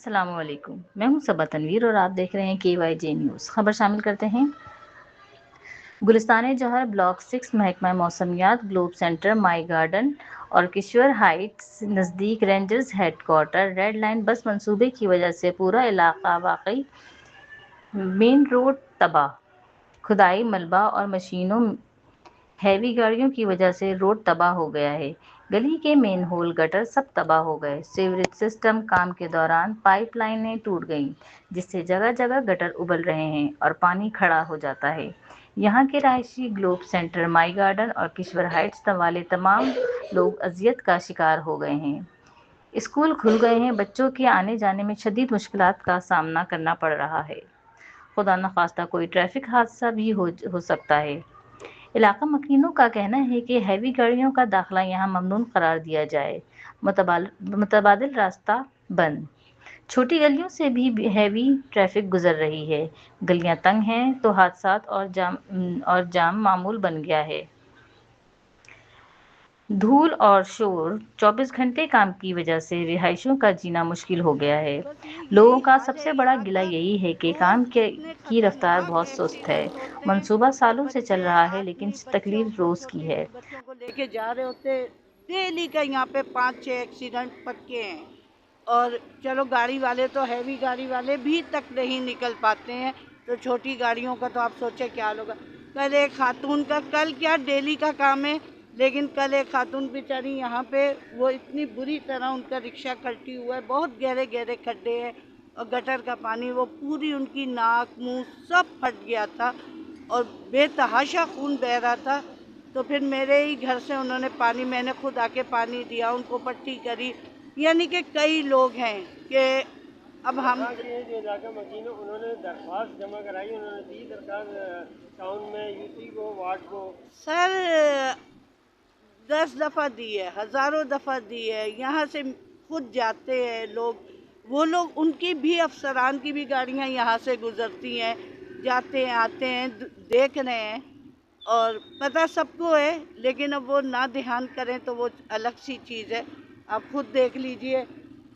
السلام علیکم، میں ہوں صبا تنویر اور آپ دیکھ رہے ہیں KYJ نیوز۔ خبر شامل کرتے ہیں۔ گلستان جوہر بلاک 6 محکمہ موسمیات، گلوب سینٹر، مائی گارڈن اور کشور ہائٹس نزدیک rangers headquarter red line bus منصوبے کی وجہ سے پورا علاقہ واقعی مین روڈ تباہ، کھدائی ملبہ اور مشینوں ہیوی گاڑیوں کی وجہ سے روڈ تباہ ہو گیا ہے۔ گلی کے مین ہول گٹر سب تباہ ہو گئے۔ سیوریج سسٹم کام کے دوران پائپ لائنیں ٹوٹ گئیں جس سے جگہ جگہ گٹر ابل رہے ہیں اور پانی کھڑا ہو جاتا ہے۔ یہاں کے رہائشی گلوب سینٹر، مائی گارڈن اور کشور ہائٹس والے تمام لوگ اذیت کا شکار ہو گئے ہیں۔ اسکول کھل گئے ہیں، بچوں کے آنے جانے میں شدید مشکلات کا سامنا کرنا پڑ رہا ہے۔ خدا نخواستہ کوئی ٹریفک حادثہ بھی ہو سکتا ہے۔ علاقہ مکینوں کا کہنا ہے کہ ہیوی گاڑیوں کا داخلہ یہاں ممنوع قرار دیا جائے۔ متبادل راستہ بند، چھوٹی گلیوں سے بھی ہیوی ٹریفک گزر رہی ہے۔ گلیاں تنگ ہیں تو حادثات اور جام معمول بن گیا ہے۔ دھول اور شور، 24 گھنٹے کام کی وجہ سے رہائشیوں کا جینا مشکل ہو گیا ہے۔ بس لوگوں یہی کا حال سب ہے سے بڑا یہاں گلہ کا۔ یہی ہے کہ کام روز اتنے کی رفتار خطرناک بہت سست ہے۔ ایکسیڈنٹ ہوتے ہیں منصوبہ کہ سالوں سے چل بچے رہا ہے لیکن آدمی بچوں تکلیف کو روز کی چھوٹے ہے۔ بچوں کو لے کے جا رہے ہوتے، ڈیلی کا یہاں پہ 5-6 ایکسیڈنٹ پکے ہیں۔ اور چلو گاڑی والے تو ہیوی گاڑی والے بھی تک نہیں نکل پاتے ہیں، تو چھوٹی گاڑیوں کا تو آپ سوچیں کیا ہوگا۔ کل ایک خاتون کا، کل کیا ڈیلی کا کام ہے، لیکن کل ایک خاتون بیچاری یہاں پہ وہ اتنی بری طرح ان کا رکشہ کلٹی ہوا ہے، بہت گہرے گہرے کھڈے ہیں اور گٹر کا پانی وہ پوری ان کی ناک منہ سب پھٹ گیا تھا اور بے تحاشا خون بہہ رہا تھا۔ تو پھر میرے ہی گھر سے انہوں نے پانی، میں نے خود آ کے پانی دیا، ان کو پٹی کری۔ یعنی کہ کئی لوگ ہیں کہ اب ہم جو علاقہ مکین انہوں نے درخواست جمع کرائی، انہوں نے دی درخواست ٹاؤن میں، UC کو، وارڈ کو۔ سر 10 دفعہ دی ہے، ہزاروں دفعہ دی ہے، یہاں سے خود جاتے ہیں لوگ، وہ لوگ ان کی بھی افسران کی بھی گاڑیاں یہاں سے گزرتی ہیں، جاتے ہیں آتے ہیں، دیکھ رہے ہیں اور پتہ سب کو ہے، لیکن اب وہ نہ دھیان کریں تو وہ الگ سی چیز ہے۔ آپ خود دیکھ لیجئے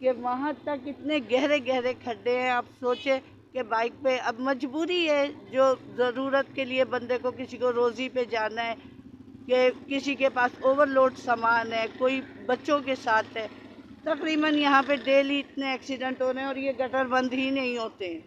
کہ وہاں تک اتنے گہرے گہرے کھڈے ہیں، آپ سوچیں کہ بائک پہ اب مجبوری ہے، جو ضرورت کے لیے بندے کو، کسی کو روزی پہ جانا ہے، کہ کسی کے پاس اوور لوڈ سامان ہے، کوئی بچوں کے ساتھ ہے، تقریباً یہاں پہ ڈیلی اتنے ایکسیڈنٹ ہو رہے ہیں اور یہ گٹر بند ہی نہیں ہوتے ہیں۔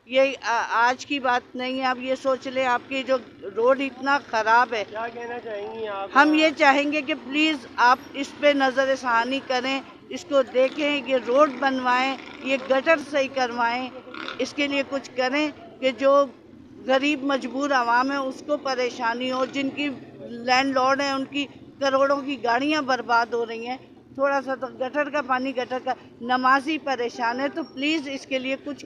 یہ آج کی بات نہیں ہے، آپ یہ سوچ لیں آپ کی جو روڈ اتنا خراب ہے۔ کیا کہنا چاہیں گی آپ؟ ہم یہ چاہیں گے کہ پلیز آپ اس پہ نظر ثانی کریں، اس کو دیکھیں، یہ روڈ بنوائیں، یہ گٹر صحیح کروائیں، اس کے لیے کچھ کریں کہ جو غریب مجبور عوام ہے اس کو پریشانی ہو، جن کی لینڈ لارڈ ہیں ان کی کروڑوں کی گاڑیاں برباد ہو رہی ہیں، تھوڑا سا تو گٹر کا پانی، گٹر کا نمازی پریشان ہے، تو پلیز اس کے لیے کچھ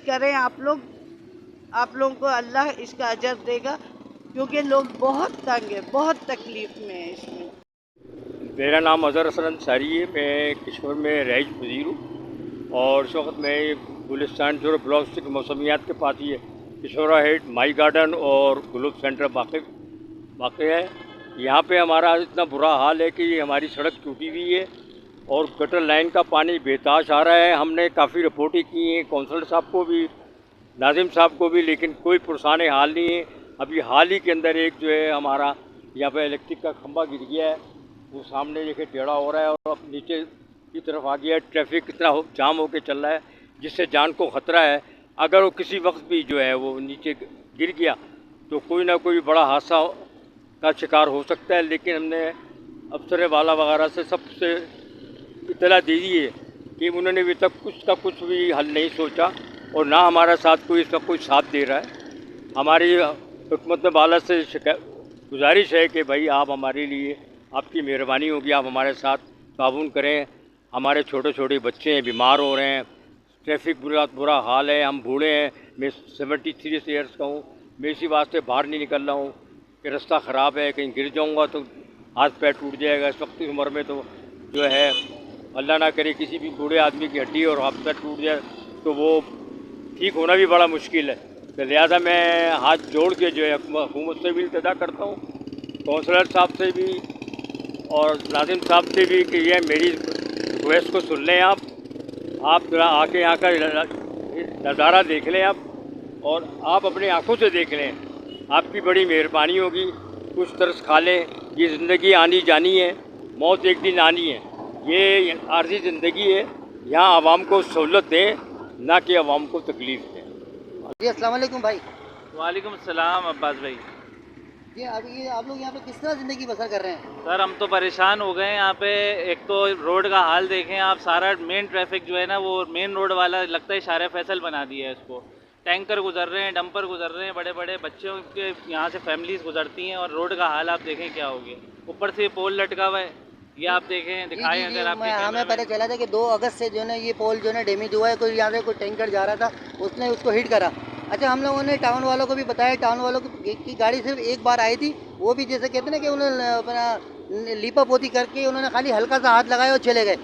کریں آپ لوگوں کو اللہ اس کا اجر دے گا، کیونکہ لوگ بہت تنگ ہیں، بہت تکلیف میں ہیں اس میں۔ میرا نام اظہر حسن انصاری ہے، میں کشور میں رہائش پذیر ہوں اور اس وقت میں گلستان جو بلاک 6 موسمیات کے پاس ہی ہے، کشورا ہیڈ، مائی گارڈن اور گلوب سینٹر واقع ہے۔ یہاں پہ ہمارا اتنا برا حال ہے کہ یہ ہماری سڑک ٹوٹی ہوئی ہے اور گٹر لائن کا پانی بےتاش آ رہا ہے۔ ہم نے کافی رپورٹیں کی ہیں کونسلر صاحب کو بھی، ناظم صاحب کو بھی، لیکن کوئی پرسان حال نہیں ہے۔ ابھی حال ہی کے اندر ایک جو ہے ہمارا یہاں پہ الیکٹرک کا کھمبا گر گیا ہے، وہ سامنے دیکھے ٹیڑھا ہو رہا ہے اور اب نیچے کی طرف آ گیا ہے۔ ٹریفک اتنا جام ہو کے چل رہا ہے جس سے جان کو خطرہ ہے۔ اگر وہ کسی وقت بھی جو ہے وہ نیچے گر گیا تو کوئی نہ کوئی بڑا حادثہ کا شکار ہو سکتا ہے، لیکن ہم نے افسر والا وغیرہ سے سب سے اطلاع دی ہے کہ انہوں نے ابھی تک کچھ بھی حل نہیں سوچا اور نہ ہمارا ساتھ کوئی اس کا کوئی ساتھ دے رہا ہے۔ ہماری حکومت بالا سے گزارش ہے کہ بھائی آپ ہمارے لیے، آپ کی مہربانی ہوگی، آپ ہمارے ساتھ تعاون کریں۔ ہمارے چھوٹے چھوٹے بچے ہیں، بیمار ہو رہے ہیں، ٹریفک برا حال ہے، ہم بوڑھے ہیں، میں 73 ایئرس کا ہوں، میں اسی واسطے باہر نہیں نکل رہا ہوں کہ رستہ خراب ہے، کہیں گر جاؤں گا تو ہاتھ پیر ٹوٹ جائے گا۔ اس وقت کی عمر میں تو جو ہے اللہ نہ کرے کسی بھی بوڑھے آدمی کی ہڈی اور ہاتھ پیر ٹوٹ جائے تو وہ ٹھیک ہونا بھی بڑا مشکل ہے۔ تو لہٰذا میں ہاتھ جوڑ کے جو ہے حکومت سے بھی التجا کرتا ہوں، کونسلر صاحب سے بھی اور ناظم صاحب سے بھی، کہ یہ میری ریکویسٹ کو سن لیں آپ आप ज़रा आके यहाँ का नज़ारा देख लें आप, और आप अपनी आंखों से देख लें, आपकी बड़ी मेहरबानी होगी। कुछ तरस खा लें, ये ज़िंदगी आनी जानी है, मौत एक दिन आनी है, ये आर्जी ज़िंदगी है। यहाँ आवाम को सहूलत दें, ना कि आवाम को तकलीफ़ दें। जी अस्सलाम वालेकुम भाई। वालेकुम सलाम अब्बास भाई। ये अभी ये आप लोग यहाँ पे किस तरह ज़िंदगी बसर कर रहे हैं? सर हम तो परेशान हो गए हैं यहाँ पे। एक तो रोड का हाल देखें आप, सारा मेन ट्रैफिक जो है ना वो मेन रोड वाला लगता है शारे फैसल बना दिया है इसको। टैंकर गुजर रहे हैं, डंपर गुजर रहे हैं, बड़े बड़े बच्चों के यहाँ से फैमिलीज गुजरती हैं, और रोड का हाल आप देखें क्या हो गया। ऊपर से पोल लटका हुआ है, ये आप देखें, दिखाएं अगर आप। हमें पता चला था कि 2 अगस्त से जो है ना ये पोल जो है ना डैमेज हुआ है। कोई यहाँ से कोई टैंकर जा रहा था, उसने उसको हिट करा। अच्छा, हम लोगों ने टाउन वालों को भी बताया, टाउन वालों की गाड़ी सिर्फ एक बार आई थी, वो भी जैसे कहते हैं ना कि उन्होंने अपना लीपा पोती करके उन्होंने खाली हल्का सा हाथ लगाया और चले गए।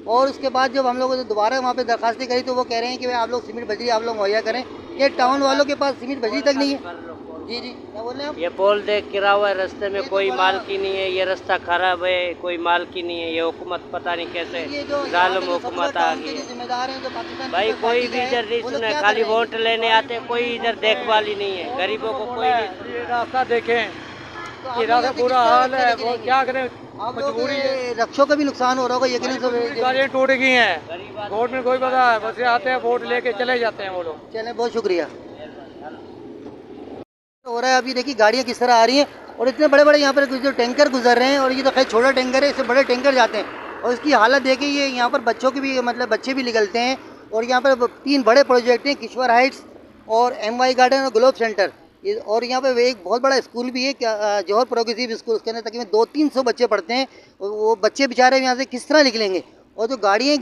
और उसके बाद जब हम लोगों ने दोबारा वहाँ पे दरखास्तें करी तो वो कह रहे हैं कि भाई आप लोग सीमेंट बजरी आप लोग मुहैया करें। ये टाउन वालों के पास सीमेंट बजरी तक नहीं है। जी जी, क्या बोल रहे हैं आप? ये पोल देख गिरा हुआ है, रास्ते में कोई माल की नहीं है, ये रास्ता खराब है, कोई माल की नहीं है। ये हुकूमत पता नहीं कैसे जालिम हुकूमत आ गई है भाई। कोई भी इधर नहीं सुना, खाली वोट लेने आते, कोई इधर देखभाल ही नहीं है, गरीबों को कोई नहीं। ये रास्ता देखें, ये रास्ता पूरा हाल है, वो क्या करें, मजबूरी है। रक्षों का भी नुकसान हो रहा होगा यकीनन से। गाड़ियाँ टूट गई हैं, वोट में कोई पता है, बस ये आते हैं वोट लेके चले जाते हैं वो लोग। चलें, बहुत शुक्रिया। हो रहा है अभी देखिए गाड़ियाँ किस तरह आ रही हैं, और इतने बड़े बड़े यहाँ पर जो टैंकर गुजर रहे हैं, और ये तो खैर छोटा टैंकर है, इससे बड़े टैंकर जाते हैं। और इसकी हालत देखिए, ये यहाँ पर बच्चों की भी मतलब बच्चे भी निकलते हैं। और यहाँ पर 3 बड़े प्रोजेक्ट हैं, किश्वर हाइट्स और MY गार्डन और ग्लोब सेंटर। और यहाँ पे एक बहुत बड़ा स्कूल भी है, जौहर प्रोग्रेसिव स्कूल, उसके अंदर तकरीबन 200-300 बच्चे पढ़ते हैं। वो बच्चे बेचारे यहाँ से किस तरह निकलेंगे? और जो गाड़ियाँ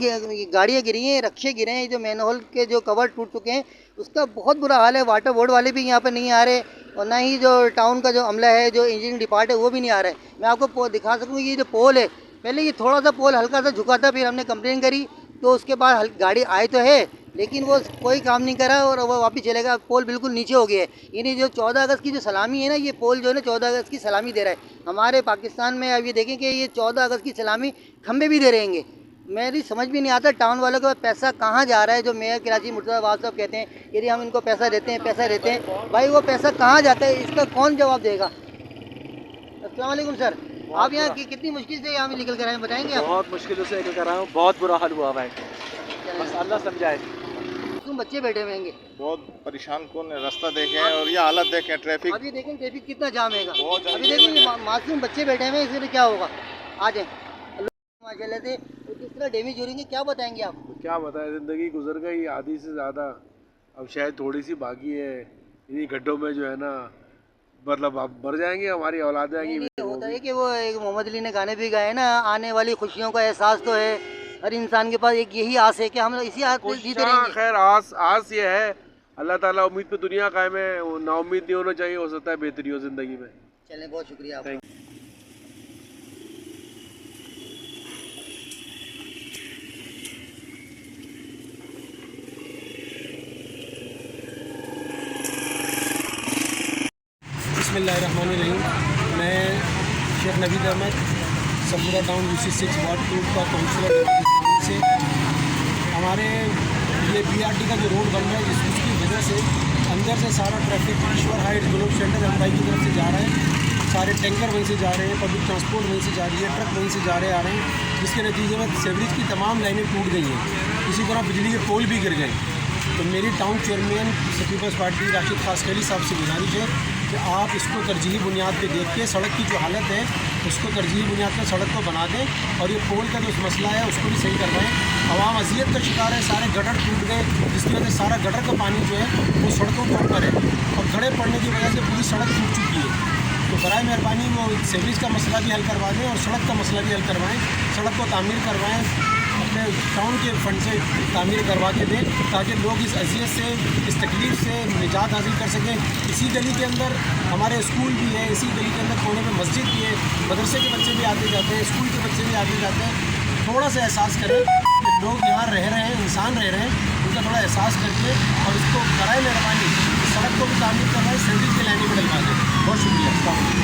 गिरी हैं, रक्षे गिरे हैं, जो मैनहोल के जो कवर टूट चुके हैं, उसका बहुत बुरा हाल है। वाटर बोर्ड वाले भी यहाँ पर नहीं आ रहे, और ना ही जो टाउन का जो अमला है, जो इंजीनियरिंग डिपार्ट है, वो भी नहीं आ रहा है। मैं आपको दिखा सकूँ, ये जो पोल है, पहले ये थोड़ा सा पोल हल्का सा झुका था, फिर हमने कंप्लेन करी तो उसके बाद गाड़ी आई तो है, लेकिन वो कोई काम नहीं करा और वो वापस चलेगा। पोल बिल्कुल नीचे हो गया है। यानी जो 14 अगस्त की जो सलामी है ना, ये पोल जो है ना 14 अगस्त की सलामी दे रहा है। हमारे पाकिस्तान में अब ये देखें कि ये 14 अगस्त की सलामी खंबे भी दे रहेंगे। मेरी समझ भी नहीं आता टाउन वालों का पैसा कहाँ जा रहा है। जो मेयर कराची मुर्तज़ा अब्बास साहब कहते हैं यदि हम इनको पैसा देते हैं, भाई वो पैसा कहाँ जाता है, इसका कौन जवाब देगा? अस्सलाम वालेकुम सर, आप यहाँ कितनी मुश्किल से यहाँ निकल कर आए, बताएंगे आप? बहुत मुश्किलों से निकल कर आया हूँ, बहुत बुरा हाल हुआ भाई, बस अल्लाह समझाए। तुम बच्चे बैठे हुए होंगे, बहुत परेशान कौन है, रास्ता देखें और ये हालत देखें, ट्रैफिक अभी देखें ट्रैफिक कितना जाम है। बहुत अभी देखें मासूम बच्चे बैठे हुए हैं, इसलिए क्या होगा? आ जाए माशाल्लाह से। तो किस तरह डैमेज हो रही है, क्या बताएंगे आप? क्या बताएं, ज़िंदगी गुजर गई आधी से ज़्यादा, अब शायद थोड़ी सी बाकी है। इन्हीं गड्ढों में जो है ना, मतलब अब मर जाएंगे, हमारी औलाद आएंगी। होता है कि वो एक मोहम्मद अली ने गाने भी गाए ना, आने वाली खुशियों का एहसास तो है हर इंसान के पास, एक यही आस है कि हम लोग इसी आस पे जीते रहेंगे। खैर आस ये है, अल्लाह ताला उम्मीद पे दुनिया कायम है, नाउम्मीद नहीं होना चाहिए, हो सकता है बेहतरी हो ज़िंदगी में। चलें, बहुत शुक्रिया आपका। बिस्मिल्लाहिर्रहमानिर्रहीम। मैं Sheikh Naveed Ahmed, Saboora town UC6 ward 2 का काउंसलर से। हमारे ये BRT का जो रोड बन रहा है, उसकी वजह से अंदर से सारा traffic Kishwar height globe centre MY की तरफ से जा रहा है। सारे टैंकर वहीं से जा रहे हैं, पब्लिक ट्रांसपोर्ट वहीं से जा रही है, ट्रक वहीं से जा रहे आ रहे हैं, जिसके नतीजे में सीवरेज की तमाम लाइनें टूट गई हैं। इसी तरह बिजली के पोल भी गिर गए। तो मेरी town chairman Peoples Party Rashid Khaskheli साहब से गुजारिश है कि आप इसको तरजीही बुनियाद पे देख के सड़क की जो हालत है उसको तरजीही बुनियाद पर सड़क को बना दें, और ये पोल का जो मसला है उसको भी सही करवाएं। आवाम अजियत का शिकार है, सारे गटर टूट गए, जिसकी वजह से सारा गटर का पानी जो है वो सड़कों के ऊपर है, और खड़े पड़ने की वजह से पूरी सड़क टूट चुकी है। तो बराए मेहरबानी वो सीवरेज का मसला भी हल करवा दें और सड़क का मसला भी हल करवाएँ, सड़क को तामीर करवाएँ, अपने टाउन के फंड से तामीर करवा के दें, ताकि लोग इस अज़ियत से, इस तकलीफ़ से निजात हासिल कर सकें। इसी गली के अंदर हमारे स्कूल भी है, इसी गली के अंदर कोने में मस्जिद भी है, मदरसे के बच्चे भी आते जाते हैं, स्कूल के बच्चे भी आते जाते हैं। थोड़ा सा एहसास करें कि लोग यहाँ रह रहे हैं, इंसान रह रहे हैं, उनका थोड़ा एहसास करके और इसको कराए मेहरबानी, सड़क को भी तामीर करवाएँ, सैंडल की लाइनें भी डलवा दें। बहुत शुक्रिया।